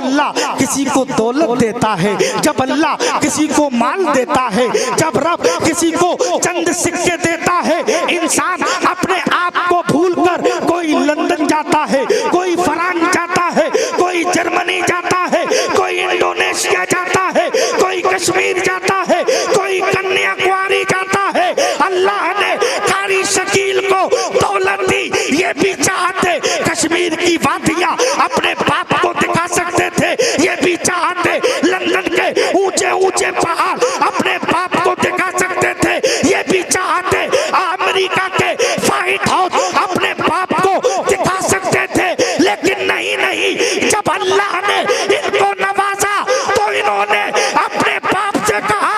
अल्लाह किसी को दौलत देता है, जब अल्लाह किसी को माल देता है, जब रब किसी को चंद सिक्के देता है, इंसान अपने आप को भूलकर कोई लंदन जाता है, कोई फ्रांस जाता है, कोई जर्मनी जाता है, कोई इंडोनेशिया जाता है, कोई कश्मीर जाता है, कोई कन्याकुमारी जाता है। अल्लाह ने कारी शकील को दौलत दी, ये भी चाहते कश्मीर की वादियां अपने बाप को दिखा सकते थे, ये भी चाहते लंदन के ऊंचे ऊंचे पहाड़ अपने बाप को दिखा सकते थे, ये भी चाहते अमेरिका के व्हाइट हाउस अपने बाप को दिखा सकते थे, लेकिन नहीं, जब अल्लाह ने इनको नवाजा तो इन्होंने अपने बाप से कहा,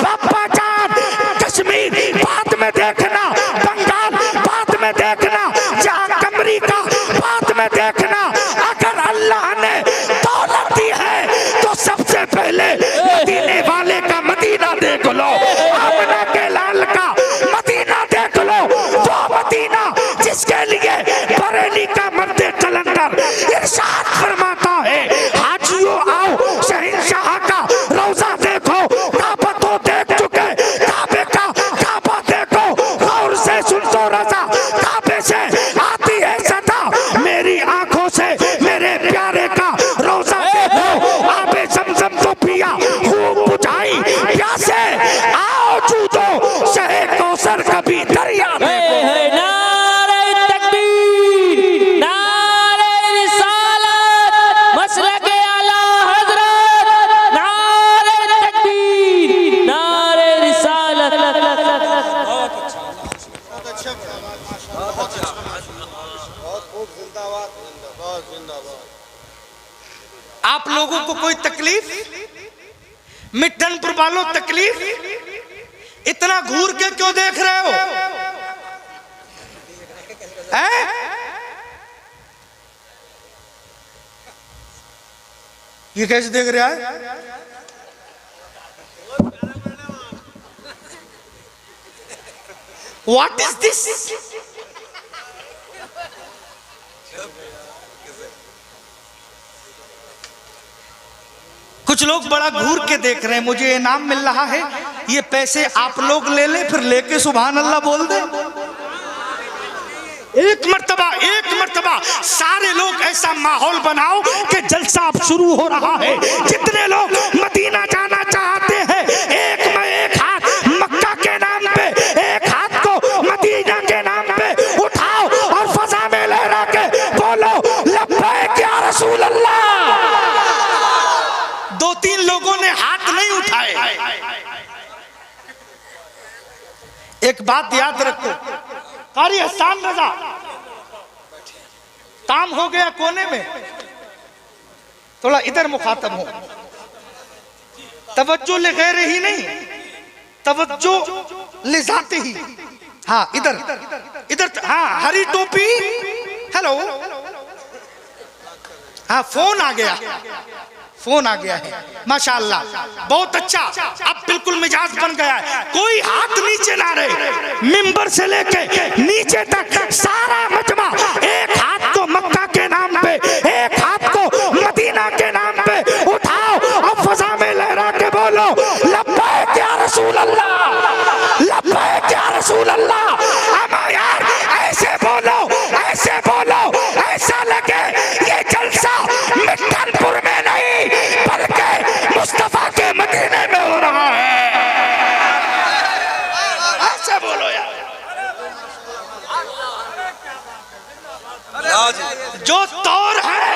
पापा जान कश्मीर बाद में देखना, बंगाल बाद में देखना, जहाँ अमेरिका बाद में देखना। अगर अल्लाह ने दौलत दी है तो सबसे पहले मदीने वाले का मदीना देख लो, आमना के लाल का मदीना देख लो, वो मदीना जिसके लिए बरेली का मर्दे कलंदर इरशाद फरमाता है, हाजियों आओ शहंशाह का रोजा देखो, काबा तो देख चुके, काबे का काबा देखो, गौर से सुन तो रजा, काबे से आती है सदा, मेरी आंखों से मेरे प्यारे का रोजा देखो, आबे ज़मज़म तो पिया खूब बुझाई प्यासे, आओ जूदो शहे कौसर कभी दरिया में। आप लोगों को कोई तकलीफ, मिठनपुर वालों तकलीफ, इतना घूर के क्यों देख रहे हो? ये कैसे देख रहा है? What is this? कुछ लोग बड़ा घूर के देख रहे हैं, मुझे इनाम मिल रहा है, ये पैसे आप लोग ले ले, फिर लेके सुभान अल्लाह बोल दे। एक मर्तबा सारे लोग ऐसा माहौल बनाओ कि जलसा अब शुरू हो रहा है। जितने लोग मदीना जाना चाहते हैं, एक हाथ मक्का के नाम पे, एक हाथ को मदीना के नाम पे उठाओ और फजा में लहरा के बोलो लब्बैक या रसूल अल्लाह। दो तीन लोगों ने हाथ नहीं उठाए। एक बात याद रखो, कारी हसन रजा काम हो गया कोने में, थोड़ा इधर मुखातब हो, तवज्जो ले गैर ही नहीं, तवज्जो ले जाते ही। हाँ इधर हाँ, हरी टोपी, हेलो, हाँ फोन आ गया है, माशाअल्लाह बहुत अच्छा, अब बिल्कुल मिजाज बन गया है। कोई हाथ नीचे ना रहे, मिंबर से लेके नीचे तक सारा मजमा, एक हाथ को मक्का के नाम पे, एक हाथ को मदीना के नाम पे उठाओ और फजा में लहरा के बोलो लब्बैक या रसूल अल्लाह, लब्बैक या रसूल अल्लाह। अब यार ऐसे बोलो, ऐसा लगे ये जलसा मिठनपुर में नहीं बल्कि मुस्तफा के मदीने में हो रहा है। ऐसे बोलो यार, जो दौर है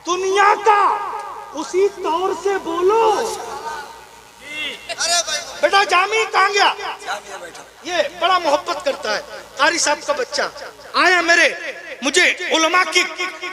दुनिया का, उसी दौर से बोलो। बेटा जामी कहाँ गया? ये बड़ा मोहब्बत करता है, कारी साहब का बच्चा आया मुझे उलमा की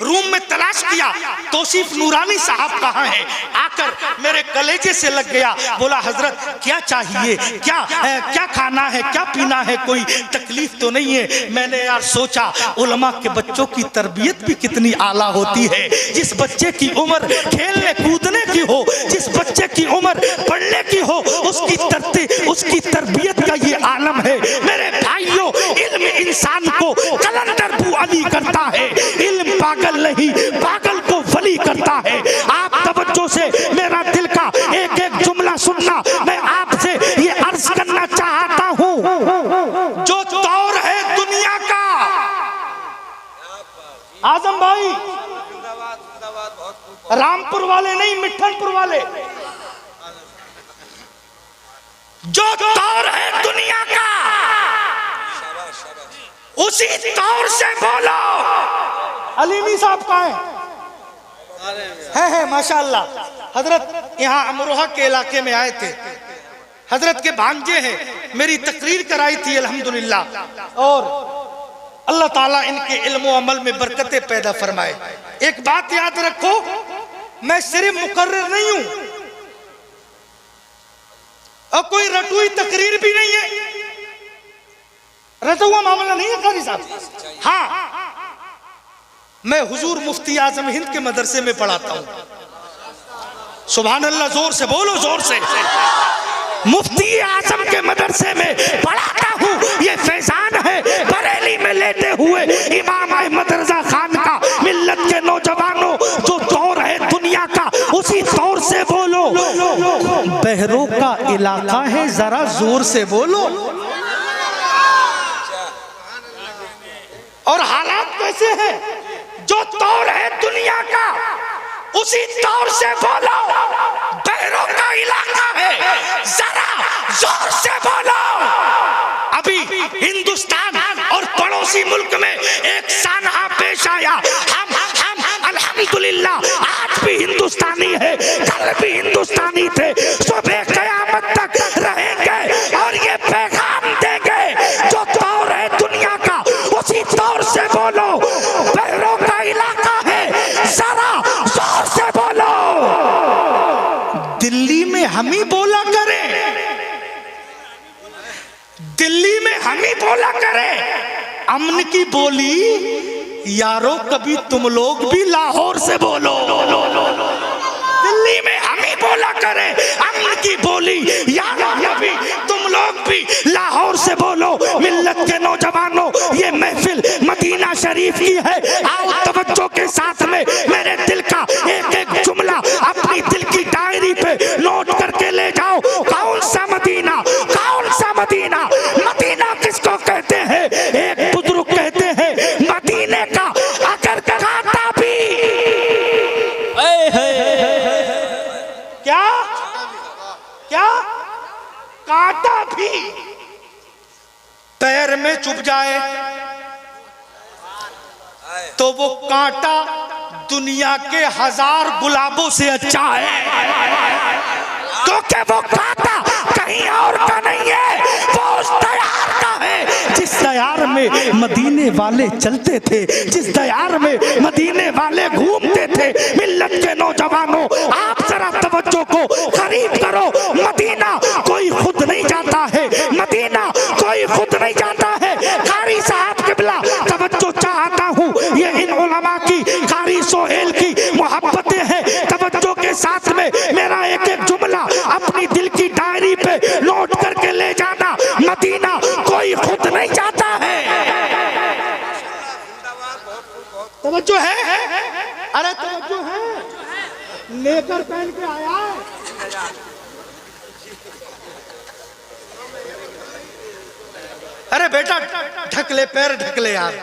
रूम में तलाश किया, तौसीफ नूरानी साहब कहाँ हैं? आकर मेरे कलेजे से लग गया, बोला हजरत क्या चाहिए, क्या खाना है, क्या पीना है, कोई तकलीफ तो नहीं है? मैंने यार सोचा उलमा के बच्चों की तरबियत भी कितनी आला होती है। जिस बच्चे की उम्र खेलने कूदने की हो, जिस बच्चे की उम्र पढ़ने की हो, उसकी तरबियत का ये आलम है। मेरे भाइयों, इल्म इंसान को कलंदर बू अली करता है। इल्म पागल नहीं, पागल को वली करता है। आप तवज्जो से मेरा दिल का एक एक जुमला सुनना। मैं आपसे ये अर्ज करना चाहता हूँ, जो दौर है दुनिया का, आजम भाई रामपुर वाले नहीं, मिठनपुर वाले, जो दौर है दुनिया का उसी दौर से बोलो। अलीमी साहब कहाँ है माशाअल्लाह। हजरत यहाँ अमरोहा के इलाके में आए थे, हजरत के भांजे हैं, मेरी तकरीर कराई थी अल्हम्दुलिल्लाह। और अल्लाह ताला इनके इल्म और अमल में बरकतें पैदा फरमाए। एक बात याद रखो, मैं सिर्फ मुकर्रिर नहीं हूं और कोई रटुई तकरीर भी नहीं है, रटा हुआ मामला नहीं है कारी साहब। हाँ, मैं हुजूर मुफ्ती आजम हिंद के मदरसे में पढ़ाता हूं। सुभान अल्लाह, जोर से बोलो, जोर से। मुफ्ती आजम के मदरसे में पढ़ाता हूँ। ये फैजान है बरेली में लेते हुए इमाम अहमद रजा खान का। मिल्लत के नौजवानों, जो दौर है दुनिया का उसी दौर से बोलो। बहरों का इलाका है, जरा जोर से बोलो। और हालात कैसे हैं? जो दौर है दुनिया का उसी दौर से बोलो। बहरों का इलाका है, जरा जोर से बोलो। अभी हिंदुस्तान और पड़ोसी मुल्क में एक सानहा पेश आया। हम अल्हम्दुलिल्लाह आज भी हिंदुस्तानी है, कल भी हिंदुस्तानी थे, सुबह क़यामत तक रहेंगे और ये पैगाम देंगे। जो दौर है दुनिया का उसी दौर से बोलो। बहरों का इलाका है, जरा जोर से बोलो। दिल्ली में हम ही बोला करें, दिल्ली में हम ही बोला करें अमन की बोली। यारो कभी तुम लोग भी लाहौर से बोलो। दिल्ली में हम ही बोला करें अमन की बोली। यारो कभी तुम लोग भी लाहौर से बोलो। मिल्लत के नौजवानों, ये महफिल मदीना शरीफ की है। आओ तवज्जो के साथ में मेरे दिल का एक एक जुमला अपनी दिल की डायरी पे नोट करके ले जाओ। कौन सा मदीना, कौन सा मदीना? मदीना किसको कहते हैं? एक बुजुर्ग कहते हैं मदीने का अगर कांटा भी क्या क्या कांटा भी पैर में चुभ जाए तो वो कांटा दुनिया के 1000 गुलाबों से अच्छा है। क्योंकि वो कांटा कहीं और का नहीं है, वो उस दयार का है जिस दयार में मदीने वाले चलते थे, जिस दयार में मदीने वाले घूमते थे। मिल्लत के नौजवानों, आप जरा तवज्जो को करीब करो। मदीना कोई खुद नहीं जाता है, मदीना कोई खुद नहीं जाता है। कारी साहब किबला तवज्जो चाहता हूँ, ये इन उलमा की, कारी सोहेल की मोहब्बतें हैं। तवज्जो के साथ में मेरा एक एक जुमला अपनी दिल की डायरी पे नोट करके ले जाना। मदीना कोई खुद नहीं जाता है। तवज्जो है? अरे तवज्जो है? लेकर पहन के आया है। अरे बेटा ढक ले, पैर ढक ले यार।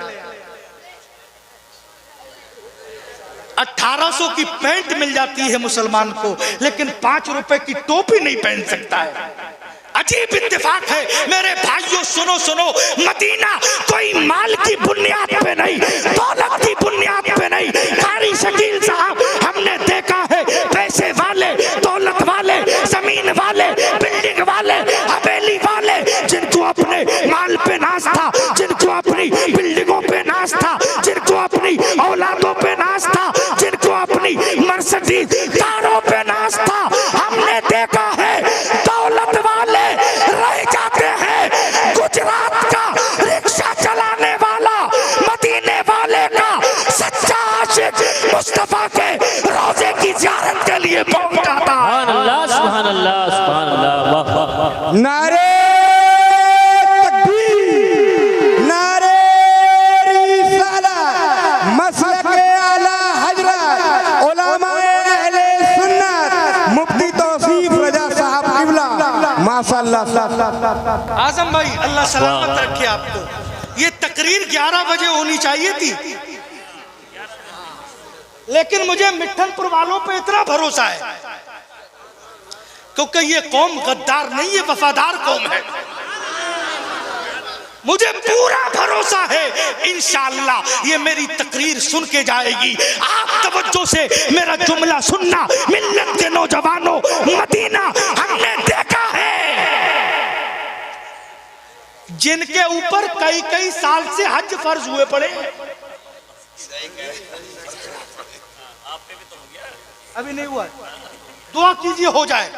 1800 की पैंट मिल जाती है मुसलमान को, लेकिन 5 रुपए की टोपी नहीं पहन सकता है। अजीब इत्तेफाक है मेरे भाइयों। सुनो सुनो, मदीना कोई माल की बुनियाद पे नहीं, दौलत की बुनियाद पे नहीं। कारी शकील साहब, हमने देखा है पैसे वाले, दौलत वाले, जमीन वाले, बिल्डिंग वाले, हवेली वाले, जिनको अपने माल पे नाज था, जिनको अपनी बिल्डिंगों पे नाज था, जिनको अपनी औलादों पे नाज था, जिनको अपनी मर्सिडीज कारों पे नाज था। हमने देखा है दौलत वाले रह जाते हैं। गुजरात का रिक्शा चलाने वाला मदीने वाले का सच्चा आशिक मुस्तफा के रोजे की ज़ियारत के लिए पहुंच जाता है। सुभान अल्लाह, सुभान अल्लाह, सुभान अल्लाह। नारे तकबीर, नारे आजम भाई अल्लाह सलामत रखे आपको। ये तकरीर 11 बजे होनी चाहिए थी, लेकिन मुझे मिठनपुर वालों पे इतना भरोसा है क्योंकि ये कौम गद्दार नहीं, ये वफादार कौम है। मुझे पूरा भरोसा है इंशाअल्लाह ये मेरी तकरीर सुन के जाएगी। आप तवज्जो से मेरा जुमला सुनना। मिल्लत के नौजवानों, मदीना हमने देखा है जिनके ऊपर कई कई साल से हज फर्ज हुए पड़े। अभी नहीं हुआ, दुआ कीजिए हो जाए।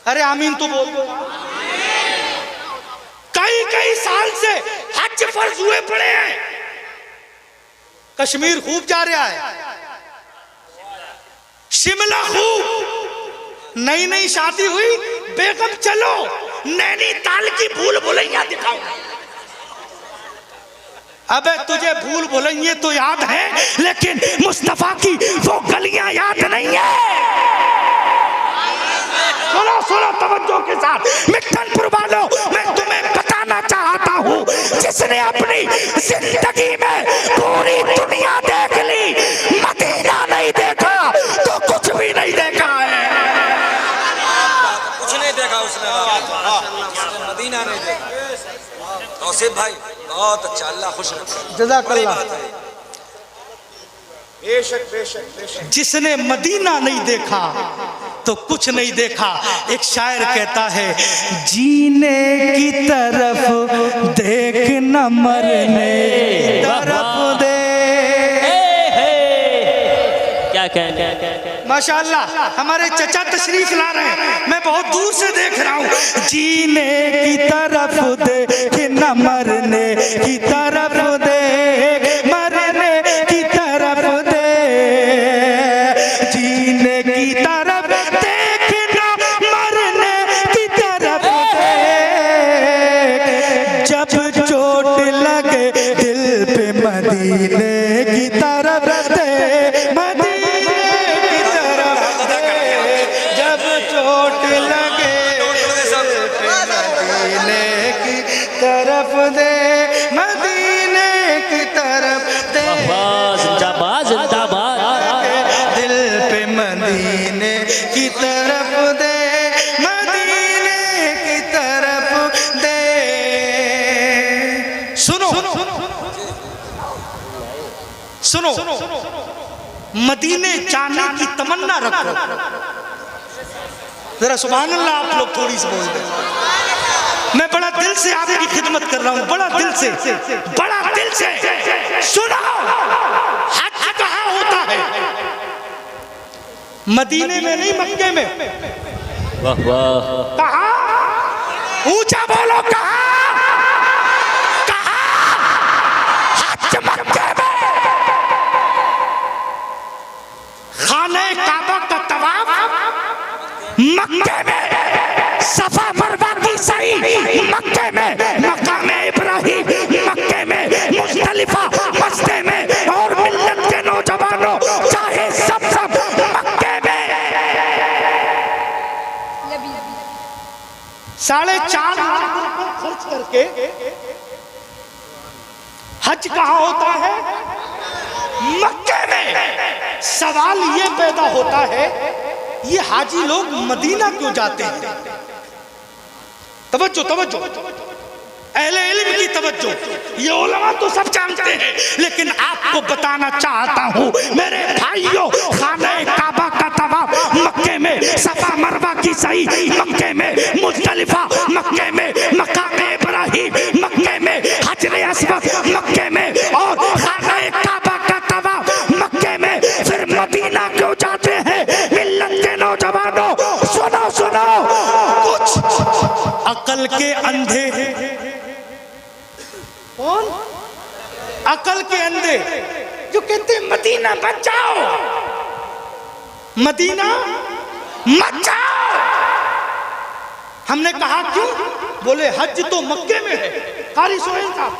अरे आमीन तो बोल दो। कई कई साल से हज फर्ज हुए पड़े हैं। कश्मीर खूब जा रहा है, शिमला खूब, नई नई शादी हुई, बेगम चलो नैनीताल की भूल भुलैया दिखाओ। अबे तुझे भूल भुलैया तो याद है, लेकिन मुस्तफा की वो गलियां याद नहीं है। सुनो सुनो तवज्जो के साथ, मिठनपुर वालों, मैं तुम्हें बताना चाहता हूँ, जिसने अपनी जिंदगी में पूरी दुनिया देख ली, मदीना नहीं देखा तो कुछ भी नहीं देखा है। कुछ नहीं देखा उसने, मदीना नहीं देखा। तौसीफ भाई बहुत अच्छा, अल्लाह खुश रखे। जज़ाकल्लाह। बेशक बेशक बेशक। जिसने मदीना नहीं देखा तो कुछ नहीं देखा। एक शायर कहता है, जीने की तरफ देख न मरने की तरफ दे। क्या माशाअल्लाह हमारे चचा तशरीफ ला रहे हैं, मैं बहुत दूर से देख रहा हूँ। जीने की तरफ देख न मरने की तरफ दे, मरने की तरफ दे, जीने की तरफ देख न मरने की तरफ दे। जब चोट लगे दिल पे मदीने की तरफ दे, तरफ दे, मदीने की तरफ दे। जिंदाबाद जिंदाबाद। दिल पे मदीने की तरफ दे, मदीने की तरफ दे। सुनो सुनो, मदीने जाने की तमन्ना रखो। जरा सुभान अल्लाह आप लोग थोड़ी सी बोल दें। मैं बड़ा दिल से आपकी खिदमत कर रहा हूं, बड़ा दिल से, बड़ा दिल से। सुनो, हज कहाँ होता है? मदीने में नहीं, मक्के में। वाह वाह। कहाँ? ऊंचा बोलो, कहाँ? कहाँ? हज मक्के में। खाने काबा का तवाफ मक्के में, सफा मरवा की सही मक्के में, मकामे इब्राहिम मक्के में, मुज़दलिफा मस्ते में, और मिल्लत के नौजवानों चाहे सब मक्के में। 4.5 लाख रुपए खर्च करके हज कहाँ होता है? मक्के में। सवाल ये पैदा होता है, ये हाजी लोग मदीना क्यों जाते हैं? तवज्जो तवज्जो, अहले इल्म की तवज्जो। ये उलमा तो सब जानते हैं, लेकिन आपको बताना चाहता हूँ मेरे भाइयों, खाने काबा का तवाफ मक्के में, सफा मरवा की सही मक्के में, मुज़दलिफा मक्के में, मकामे इब्राहिम मक्के में, हजरे अस्वद मक्के में, और खाने काबा का तवाफ मक्के में, फिर मदीना क्यों जाते हैं? मिल्लत के नौजवानों सुनो सुनो, कुछ अकल के अंधे। कौन? अकल के अंधे जो कहते मदीना मत जाओ, मदीना मत जाओ। हमने कहा क्यों? बोले हज तो मक्के में है। कारी सोहेल साहब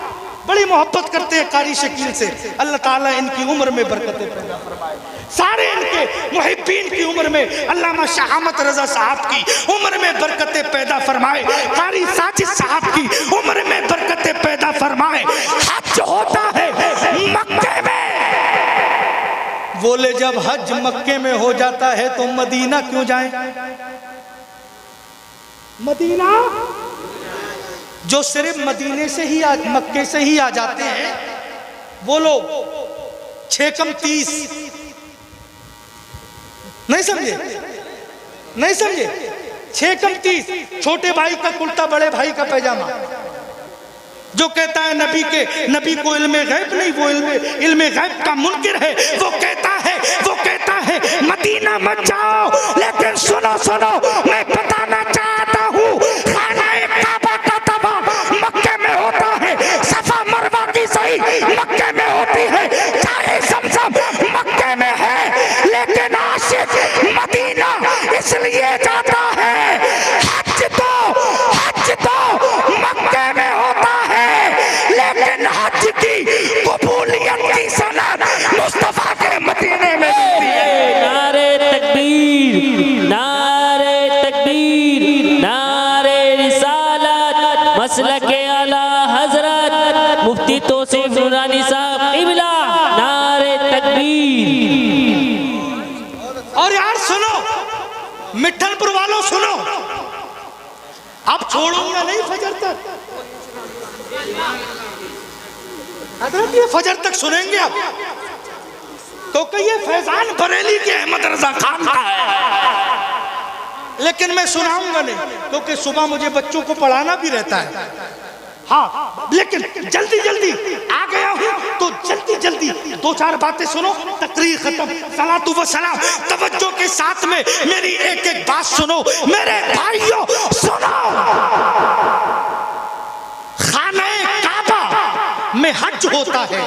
बड़ी मोहब्बत करते हैं कारी शकील से। अल्लाह ताला इनकी उम्र में बरकतें पैदा फरमाए। सारे इनके मुहिब्बीन की उम्र में अल्लामा शाह अहमद रजा साहब की उम्र में बरकतें पैदा फरमाए। कारी साजिद साहब की उम्र में बरकतें पैदा फरमाए। हज होता है मक्के में। बोले जब हज मक्के में हो जाता है तो मदीना क्यों जाएं? मदीना जो सिर्फ मदीने से ही मक्के से ही आ जाते हैं वो लोग 6 कम 30 नहीं समझे, नहीं समझे। 6 कम 30 छोटे भाई का कुर्ता बड़े भाई का पैजामा। जो कहता है नबी को इल्मे गैब नहीं, वो इल्मे गैब का मुनकिर है। वो कहता है मदीना मत जाओ, लेकिन सुनो मैं बताना चाहता हूँ खाना-ए काबा का तवाफ मक्के में होता है, सफा मरवा की सही मक्के में होती है, चाहे ज़मज़म मक्के में है, लेकिन आशिक मदीना इसलिए जाता है। हज तो मक्के में होता है, लेकिन हज की कबूलियत की सनद मुस्तफा के मदीने में मिलती है। नारे तकबीर, नारे तकबीर, नारे रिसालत, मसलके आला हजरत मुफ्ती तौसीफ नूरानी साहब क़िबला, नारे तकबीर। और यार सुनो, मिठनपुर वालों सुनो, अब छोड़ूंगा नहीं फजर तक। हजरत ये फजर तक सुनेंगे अब, क्योंकि ये फैजान बरेली के अहमद रजा खान का है। लेकिन मैं सुनाऊंगा नहीं, क्योंकि सुबह मुझे बच्चों को पढ़ाना भी रहता है। हाँ, लेकिन जल्दी आ गया हूँ तो जल्दी 2-4 बातें सुनो, तकरीर खत्म। सलातु व सलाम, तवज्जो के साथ में मेरी एक बात सुनो मेरे भाइयों, सुनो। खाने काबा में हज होता है,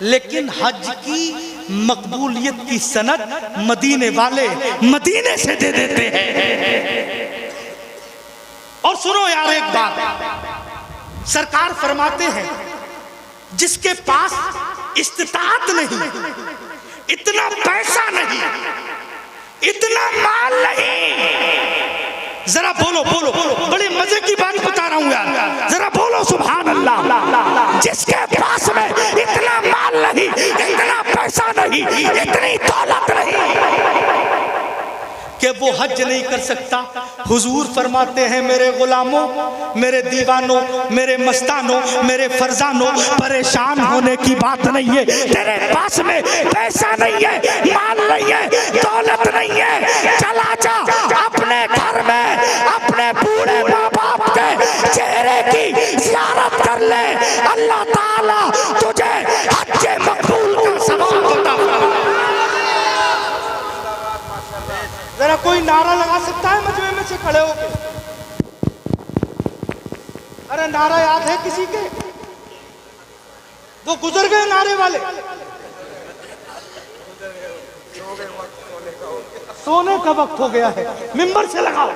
लेकिन हज की मकबूलियत की सनद मदीने वाले मदीने से दे देते हैं। और सुनो यार एक बात, सरकार फरमाते हैं जिसके पास इस्तिताअत नहीं, इतना पैसा नहीं, इतना माल नहीं, जरा बोलो बड़े मजे की बात बता रहा हूं यार, जरा बोलो सुभान अल्लाह। जिसके पास में इतना माल नहीं, इतना पैसा नहीं, इतनी दौलत नहीं कि वो हज नहीं कर सकता, हुजूर फरमाते हैं मेरे गुलामों, मेरे दीवानों, मेरे मस्तानों, मेरे फरजानों, परेशान होने की बात नहीं है। तेरे पास में पैसा नहीं है, माल नहीं है, दौलत नहीं है, चला जा अपने घर में अपने बूढ़े माँ बाप के चेहरे की ज़ियारत कर ले, अल्लाह ताला तुझे हज मकबूल का सवाब अता फरमाए। जरा कोई नारा लगा सकता है मजमे में से खड़े होके? अरे नारा याद है किसी के? वो गुजर गए नारे वाले, सोने का वक्त हो गया है, मिंबर से लगाओ।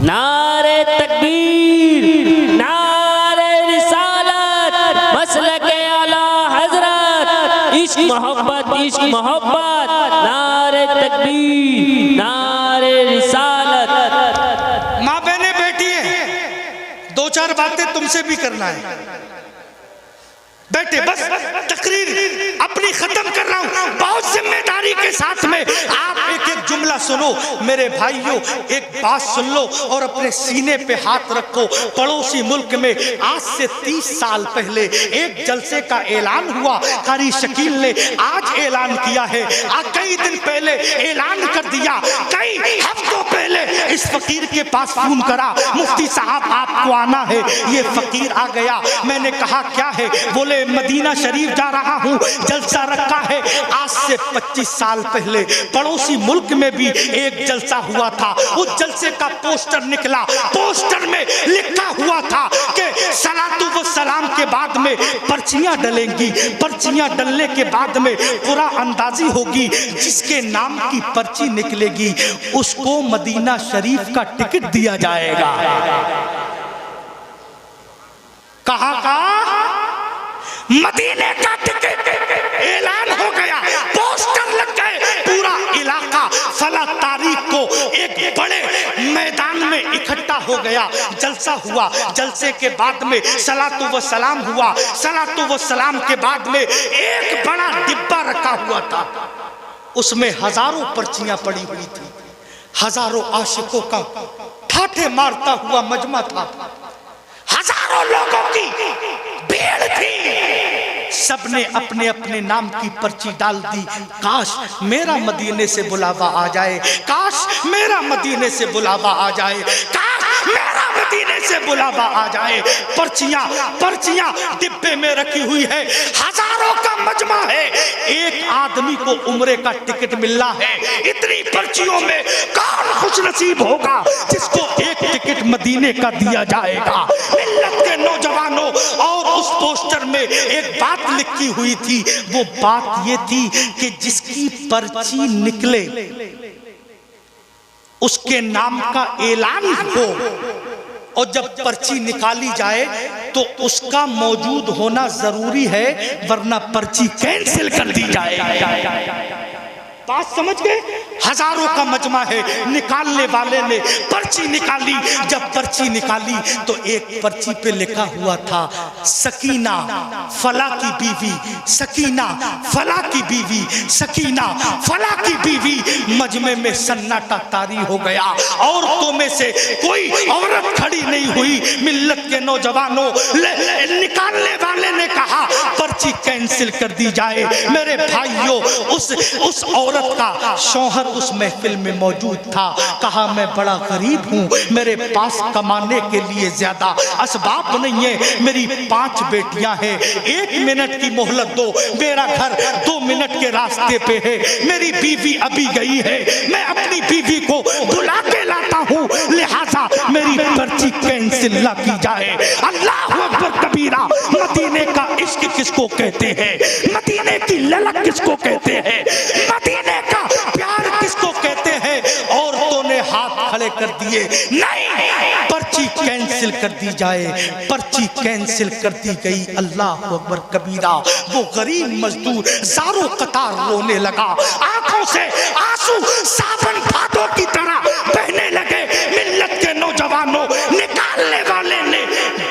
नारे तकबीर, नारे रिसालत, मसलके आला हजरत, इश्क मोहब्बत, नारे तकबीर, नारे रिसालत। माँ बहने बैठी हैं, 2-4 बातें तुमसे भी करना है। बैठे, बस तकरीर अपनी खत्म कर रहा हूं, बहुत जिम्मेदारी के साथ में। आप एक जुमला सुनो मेरे भाइयों, एक बात सुन लो और अपने सीने पे हाथ रखो। पड़ोसी मुल्क में आज से 30 साल पहले एक जलसे का ऐलान हुआ, कारी शकील ने आज ऐलान किया है। कई दिन पहले ऐलान कर दिया, कई हफ्तों पहले इस फकीर के पास फोन करा, मुफ्ती साहब आपको आना है। ये फकीर आ गया, मैंने कहा क्या है? बोले मदीना शरीफ जा रहा हूँ, जलसा रखा है। आज से 25 साल पहले पड़ोसी मुल्क में भी एक जलसा हुआ था, उस जलसे का पोस्टर निकला, पोस्टर में लिखा हुआ था कि सलातु व सलाम के बाद में पर्चियां डलेंगी, पर्चियां डलने के बाद में पूरा अंदाजी होगी, जिसके नाम की पर्ची निकलेगी उसको मदीना शरीफ का टिकट दिया जाएगा। कहाँ का? मदीने का टिकट ऐलान हो गया, पोस्टर लग गए, पूरा इलाका फला तारीख को एक बड़े मैदान में इकट्ठा हो गया। जलसा हुआ, जलसे के बाद में सलातु व सलाम हुआ, सलातु व सलाम के बाद में एक बड़ा डिब्बा रखा हुआ था, उसमें हजारों पर्चियां पड़ी हुई थी, हजारों आशिकों का ठाठे मारता हुआ मजमा था, हजारों लोगों की भीड़ थी, सबने अपने अपने नाम की पर्ची डाल दी। काश मेरा मदीने से बुलावा आ जाए, काश मेरा मदीने से बुलावा आ जाए, काश मेरा मदीने से बुलावा आ जाए। पर्चियां पर्चियां डिब्बे में रखी हुई है, हजारों का मजमा है, एक आदमी को उम्रे का टिकट मिल रहा है। इतनी पर्चियों में कौन खुशनसीब होगा जिसको एक टिकट मदीने का दिया जाएगा। मिल्लत के नौजवानों, और उस पोस्टर में एक बात लिखी हुई थी, वो बात ये थी कि जिसकी पर्ची निकले उसके नाम का ऐलान हो, और जब पर्ची निकाली जाए तो उसका मौजूद होना जरूरी है, वरना पर्ची कैंसिल कर दी जाए। बात समझ गए? हजारों का मजमा है, निकालने वाले ने पर्ची निकाली। जब पर्ची निकाली तो एक पर्ची पे लिखा हुआ था सकीना फला की बीवी, सकीना फला की बीवी, सकीना फला की बीवी। मजमे में सन्नाटा तारी हो गया, औरतों में से कोई औरत खड़ी नहीं हुई। मिल्लत के नौजवानों, निकालने वाले ने कहा पर्ची कैंसिल कर दी जाए। मेरे भाइयों, उस औरत का शौहर उस महफिल में मौजूद था। कहा मैं बड़ा गरीब हूँ, मेरे पास कमाने के लिए ज्यादा असबाब नहीं है, मेरी 5 बेटियां हैं, 1 मिनट की मोहलत दो, मेरा घर 2 मिनट के रास्ते पे है, मेरी बीवी अभी गई है, मैं अपनी बीवी को बुला के लाता हूँ, लिहाजा मेरी पर्ची कैंसिल ना की जाए। अल्लाह अकबर कबीरा। मदीने का इश्क किसको कहते हैं, मदीने की ललक किसको कहते हैं, मदीने का प्यार किसको कहते हैं। औरतों ने हाथ खड़े कर दिए, नहीं, पर्ची कैंसिल कर दी जाए। पर्ची कैंसिल कर दी गई। अल्लाह अकबर कबीरा। वो गरीब मजदूर ज़ारो कतार रोने लगा, आंखों से आंसू सावन भादों की तरह बहने लगे। मिल्लत के नौजवानों, निकालने वाले ने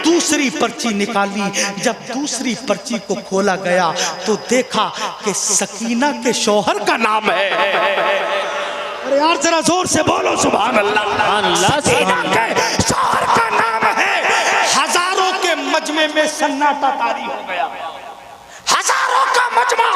दूसरी पर्ची निकाली। जब दूसरी पर्ची को खोला गया तो देखा कि सकीना के शौहर का नाम है। अरे यार जरा जोर से बोलो सुभान अल्लाह। सकीना के शौहर का नाम है। हजारों के मजमे में सन्नाटा तारी हो गया, हजारों का मजमा।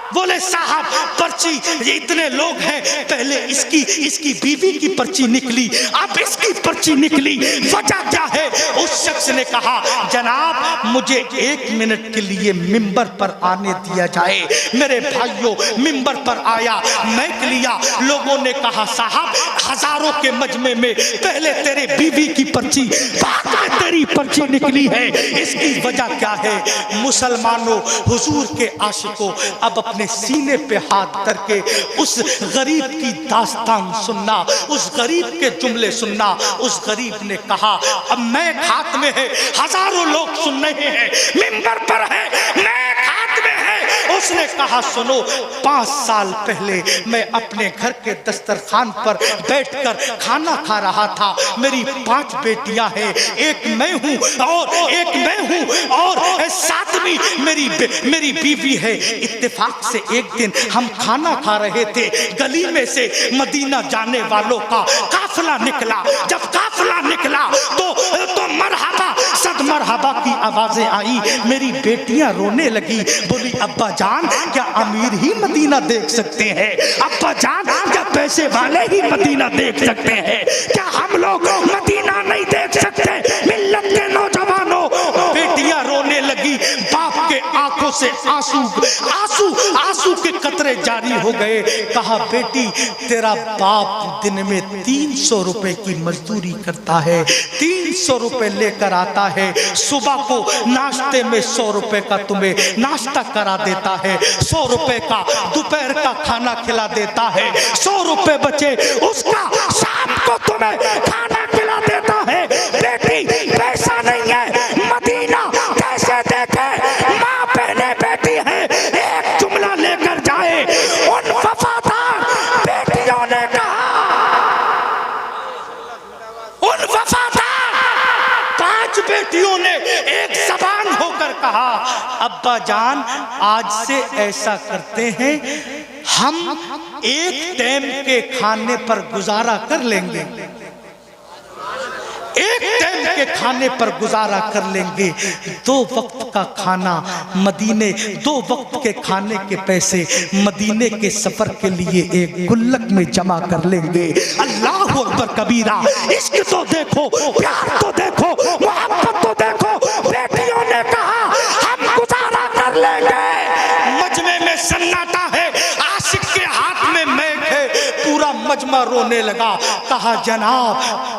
बोले साहब पर्ची, ये इतने लोग हैं, पहले इसकी बीवी की पर्ची निकली, अब इसकी पर्ची निकली, वजह क्या है? उस शख्स ने कहा जनाब मुझे 1 मिनट के लिए मिंबर पर आने दिया जाए। मेरे भाइयों, मिंबर पर आया, माइक लिया, लोगों ने कहा साहब हजारों के मजमे में पहले तेरे बीवी की पर्ची, बाद में तेरी पर्ची निकली है, इसकी वजह क्या है? मुसलमानों, हुजूर के आशिकों, अब अपने सीने पे हाथ करके उस गरीब की दास्तान सुनना, उस गरीब के जुमले सुनना। उस गरीब ने कहा अब मैं हाथ में है, हजारों लोग सुन रहे हैं, मिंबर पर है, मैं हाथ में है। उसने कहा सुनो, 5 साल पहले मैं अपने घर के दस्तरखान पर बैठकर खाना खा रहा था, मेरी 5 बेटियां हैं, एक मैं हूँ और 7वीं मेरी बीवी है। इत्तेफाक से एक दिन हम खाना खा रहे थे, गली में से मदीना जाने वालों का काफिला निकला। जब काफिला निकला तो मरहबा सद मरहबा की आवाजें आई। मेरी बेटियां रोने लगी, बोली अब्बा जान क्या अमीर ही मदीना देख सकते हैं, अब्बा जान क्या पैसे वाले ही मदीना देख सकते हैं, क्या हम लोग मदीना नहीं देख सकते? मिल्लत के नौजवानों, बेटियां रोने लगी, बाप के आंखों से आंसू के कतरे जारी हो गए। कहा बेटी तेरा बाप दिन में 300 रुपए की मजदूरी करता है, 300 रुपए लेकर आता है, सुबह को नाश्ते में 100 रुपए का तुम्हें नाश्ता करा देता है, 100 रुपए का दोपहर का खाना खिला देता है, 100 रुपए बचे उसका शाम को तुम्हें खाना खिला देता है। बेटी पैसा नहीं है, मदीना कैसे देखे? माँ बेटियों ने एक ज़बान होकर कहा, अब्बा जान आज से ऐसा करते हैं, हम एक टाइम के खाने पर गुजारा कर लेंगे, एक टाइम के खाने पर गुजारा कर लेंगे। 2 वक्त का खाना मदीने, 2 वक्त के खाने के पैसे मदीने के सफर के लिए एक गुल्लक में जमा कर लेंगे। अल्लाह अकबर कबीरा। इश्क तो देखो, प्यार तो देखो, मोहब्बत तो देखो। बेटियों ने कहा हम गुजारा कर लेंगे। मजमे में सन्नाटा है, आशिक के हाथ में मैक है। पूरा मजमा रोने लगा। कहा जनाब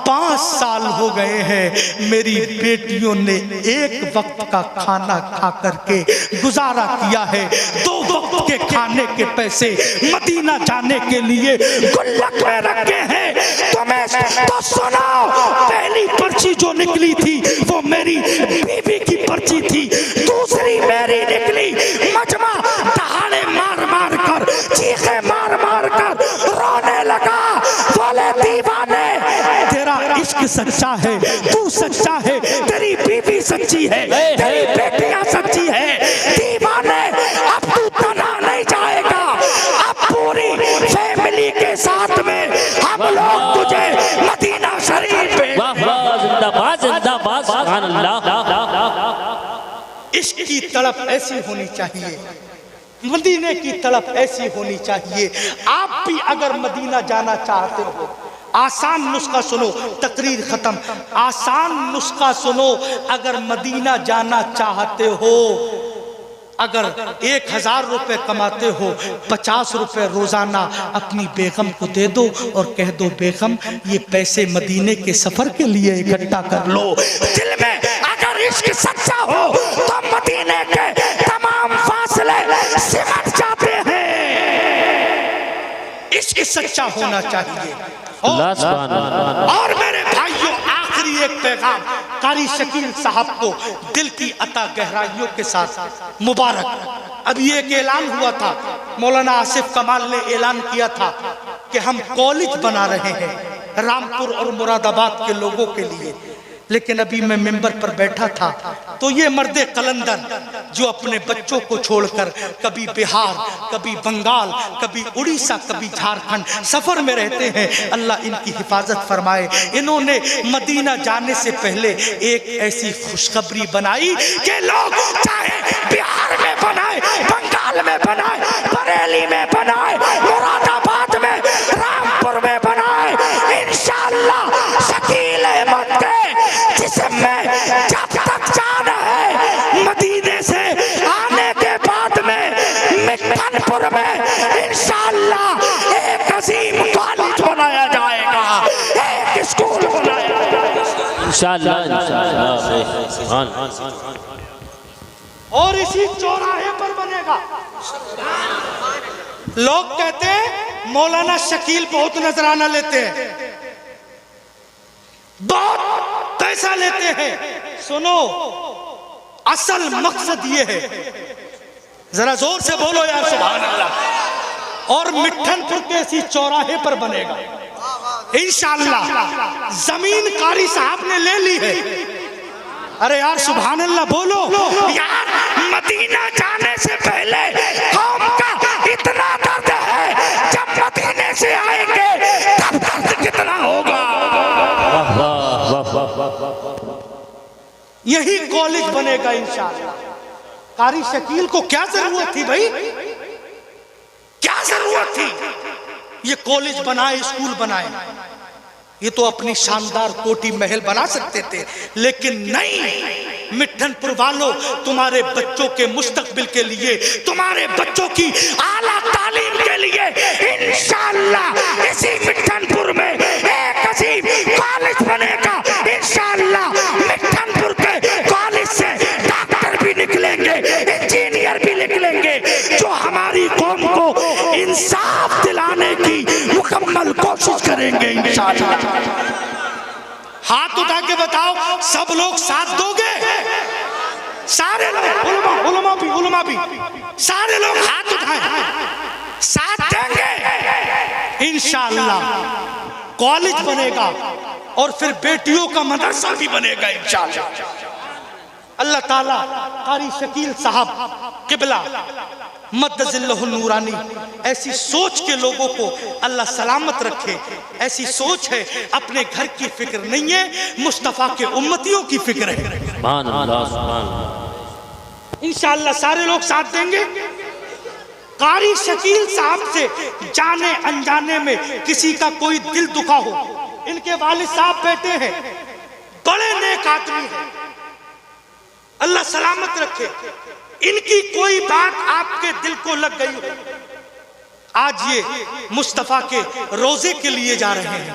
5 साल हो गए हैं मेरी बेटियों ने एक वक्त का खाना खा करके गुजारा किया है। 2 वक्त के खाने के पैसे मदीना जाने के लिए गुल्लक में रखे हैं। तुम्हें तो सुनाओ, पहली पर्ची जो निकली थी वो मेरी बीवी की पर्ची थी, दूसरी मेरी निकली। मजमा दहाड़े मार मार कर, चीखे मार मार कर रोने लगा। बोले दीवाने, तेरा इश्क सच्चा है, तू सच्चा है, तेरी बीवी सच्ची है, तेरी बेटियां सच्ची है। दीवाने अब तू तना नहीं जाएगा, अब पूरी फैमिली के साथ में हम लोग तुझे मदीना शरीफ में। वाह वाह, जिंदाबाद जिंदाबाद, सुभान अल्लाह। इश्क की तड़प ऐसी होनी चाहिए, मदीने की तड़प ऐसी होनी चाहिए। आप भी अगर मदीना जाना चाहते हो, आसान नुस्खा सुनो, तकरीर खत्म। आसान नुस्खा सुनो, अगर मदीना जाना चाहते हो, अगर 1000 रुपए कमाते हो, 50 रुपए रोजाना अपनी बेगम को दे दो और कह दो बेगम ये पैसे मदीने के सफर के लिए इकट्ठा कर लो। दिल में अगर इश्क सच्चा हो तो मदीने के तमाम फासले सिमट जाते हैं। इश्क सच्चा होना चाहिए। और मेरे भाइयों, आखिरी एक पैगाम कारी शकील साहब को दिल की अता गहराइयों के साथ मुबारक। अभी एक ऐलान हुआ था, मौलाना आसिफ कमाल ने ऐलान किया था कि हम कॉलेज बना रहे हैं रामपुर और मुरादाबाद के लोगों के लिए। लेकिन अभी मैं मिंबर पर बैठा था तो ये मर्दे कलंदर जो अपने बच्चों को छोड़कर कभी बिहार, कभी बंगाल, कभी उड़ीसा, कभी झारखंड सफर में रहते हैं, अल्लाह इनकी हिफाजत फरमाए। इन्होंने मदीना जाने से पहले एक ऐसी खुशखबरी बनाई कि लोग चाहे बिहार में बनाए, बंगाल में बनाए, बरेली में बनाए, मुरादाबाद में, रामपुर में बनाए, इंशाअल्लाह शकील अहमद के जिसम में जब तक जाना है, मदीने से आने के बाद में मिठनपुर में इंशाअल्लाह एक अजीम कॉलेज बनाया जाएगा, एक स्कूल बनाया जाएगा इंशाअल्लाह इंशाअल्लाह। और इसी चौराहे पर बनेगा। लोग कहते हैं मौलाना शकील बहुत नजराना लेते हैं, बहुत पैसा लेते हैं। सुनो, असल मकसद ये है, जरा जोर से बोलो यार सुभान अल्लाह। और मिठनपुर के इसी चौराहे पर बनेगा इंशाअल्लाह। जमीन कारी साहब ने ले ली है। अरे यार सुभान अल्लाह बोलो यार। मदीना जाने से पहले कौम का इतना दर्द है, जब मदीने से आएंगे तब दर्द कितना होगा। यही कॉलेज बनेगा इंशाअल्लाह। कारी शकील को क्या जरूरत थी भाई, क्या जरूरत थी ये कॉलेज बनाए, स्कूल बनाए? ये तो अपनी शानदार कोठी महल बना सकते थे, लेकिन नहीं। मिठनपुर वालों, तुम्हारे बच्चों के मुस्तकबिल के लिए, तुम्हारे बच्चों की आला तालीम के लिए इंशाअल्लाह इसी मिठनपुर में एक अजीम कॉलेज बनेगा इंशाअल्लाह। मिठनपुर के कॉलेज से डॉक्टर भी निकलेंगे, इंजीनियर भी निकलेंगे, जो हमारी कौम को इंसाफ दिलाने की मुकम्मल कोशिश करेंगे इंशाअल्लाह। हाथ उठा के बताओ, सब लोग साथ दोगे? सारे लोग, उलमा भी सारे लोग हाथ उठाएं, साथ देंगे इंशाअल्लाह। कॉलेज बनेगा और फिर बेटियों का मदरसा भी बनेगा इंशाअल्लाह। अल्लाह ताला कारी शकील साहब किबला मद्दजिल्लहुल नूरानी ऐसी सोच के लोगों को अल्लाह सलामत रखे। ऐसी सोच है, अपने घर की फिक्र नहीं है, मुस्तफ़ा के उम्मतियों की फिक्र है। सुभान अल्लाह, सुभान अल्लाह। इंशाअल्लाह सारे लोग साथ देंगे। कारी शकील साहब से जाने अनजाने में किसी का कोई दिल दुखा हो, इनके वालिद साहब बैठे हैं, बड़े नेक आदमी हैं, अल्लाह सलामत रखे। इनकी कोई बात आपके दिल को लग गई हो, आज ये मुस्तफा के रोजे के लिए जा रहे हैं,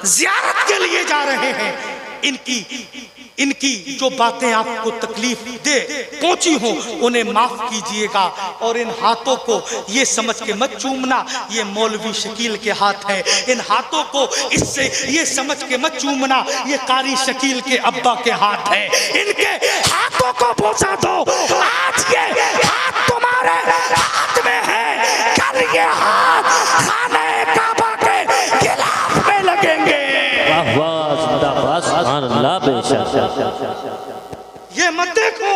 जियारत के लिए जा रहे हैं। इनकी जो बातें आपको तकलीफ दे पहुंची हो उन्हें माफ कीजिएगा। और इन हाथों को ये समझ के मत चूमना ये मौलवी शकील के हाथ है। इन हाथों को इससे ये समझ के मत चूमना ये कारी शकील के अब्बा के हाथ है। इनके हाथों को पहुंचा दो। आज ये हाथ तुम्हारे हाथ में है, कल ये हाथ खाने काबा के खिलाफ में लगेंगे। वाह वाह, जिंदाबाद, सुभान अल्लाह, बेशक। ये मत देखो,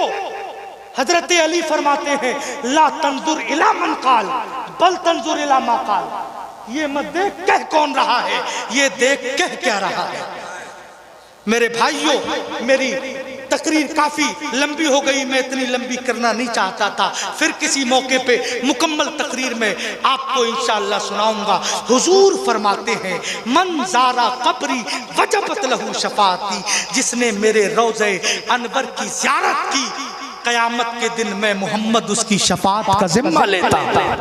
हजरत अली फरमाते हैं ला तंजुर इला मन काल बल तंजुर इला मा काल। ये मत देख कह कौन रहा है, ये देख कह क्या रहा है। मेरे भाइयों, मेरी तकरीर काफी लंबी हो गई, मैं इतनी लंबी करना नहीं चाहता था। फिर किसी मौके पे मुकम्मल तकरीर में आपको इंशाअल्लाह सुनाऊंगा। हुजूर फरमाते हैं मन ज़ारा कब्री वजबत लहू शफाती, जिसने मेरे रोज़े अनवर की ज़ियारत की, क़यामत के दिन मैं मोहम्मद उसकी शफाअत का जिम्मा लेता हूं।